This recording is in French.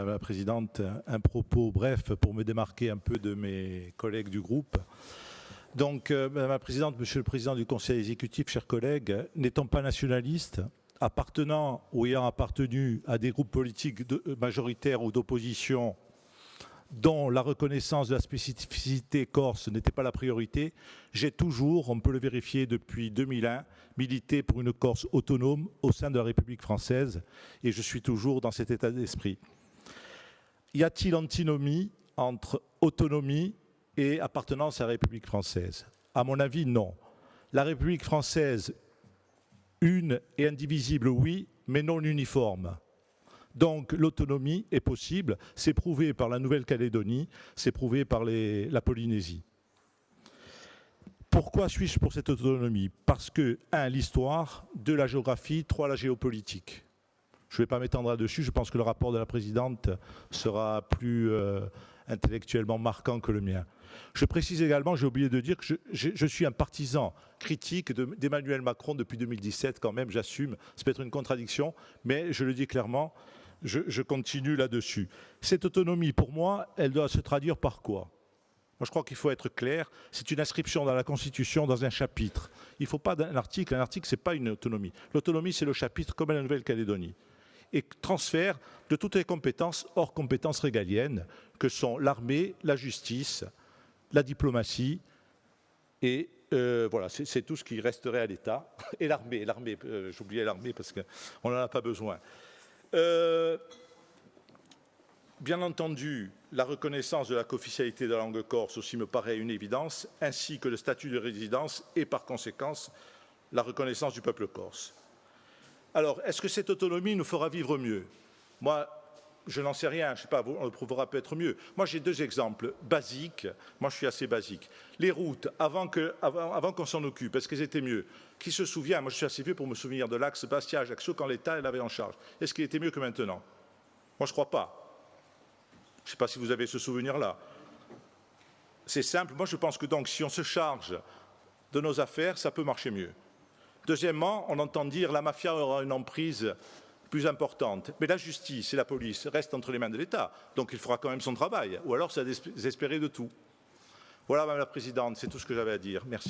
Madame la Présidente, un propos bref pour me démarquer un peu de mes collègues du groupe. Donc, Madame la Présidente, Monsieur le Président du Conseil exécutif, chers collègues, n'étant pas nationaliste, appartenant ou ayant appartenu à des groupes politiques majoritaires ou d'opposition dont la reconnaissance de la spécificité corse n'était pas la priorité, j'ai toujours, on peut le vérifier depuis 2001, milité pour une Corse autonome au sein de la République française et je suis toujours dans cet état d'esprit. Y a-t-il antinomie entre autonomie et appartenance à la République française? À mon avis, non. La République française, une et indivisible, oui, mais non uniforme. Donc l'autonomie est possible, c'est prouvé par la Nouvelle-Calédonie, c'est prouvé par la Polynésie. Pourquoi suis-je pour cette autonomie? Parce que, 1, l'histoire, 2, la géographie, 3, la géopolitique. Je ne vais pas m'étendre là-dessus, je pense que le rapport de la Présidente sera plus intellectuellement marquant que le mien. Je précise également, j'ai oublié de dire que je suis un partisan critique d'Emmanuel Macron depuis 2017 quand même, j'assume, ça peut être une contradiction, mais je le dis clairement, je continue là-dessus. Cette autonomie, pour moi, elle doit se traduire par quoi? Moi, je crois qu'il faut être clair, c'est une inscription dans la Constitution, dans un chapitre. Il ne faut pas un article, ce n'est pas une autonomie. L'autonomie, c'est le chapitre comme à la Nouvelle-Calédonie. Et transfert de toutes les compétences hors compétences régaliennes, que sont l'armée, la justice, la diplomatie, et voilà, c'est tout ce qui resterait à l'État. Et l'armée, j'oubliais l'armée parce qu'on n'en a pas besoin. Bien entendu, la reconnaissance de la co-officialité de la langue corse aussi me paraît une évidence, ainsi que le statut de résidence et par conséquence la reconnaissance du peuple corse. Alors, est-ce que cette autonomie nous fera vivre mieux? Moi, je n'en sais rien, je ne sais pas, on le prouvera peut-être mieux. Moi, j'ai 2 exemples basiques. Moi, je suis assez basique. Les routes, avant qu'on s'en occupe, est-ce qu'elles étaient mieux? Qui se souvient? Moi, je suis assez vieux pour me souvenir de l'axe Bastia-Ajaccio quand l'État l'avait en charge. Est-ce qu'il était mieux que maintenant? Moi, je ne crois pas. Je ne sais pas si vous avez ce souvenir-là. C'est simple. Moi, je pense que donc, si on se charge de nos affaires, ça peut marcher mieux. Deuxièmement, on entend dire la mafia aura une emprise plus importante. Mais la justice et la police restent entre les mains de l'État. Donc il fera quand même son travail. Ou alors c'est à désespérer de tout. Voilà, Madame la Présidente, c'est tout ce que j'avais à dire. Merci.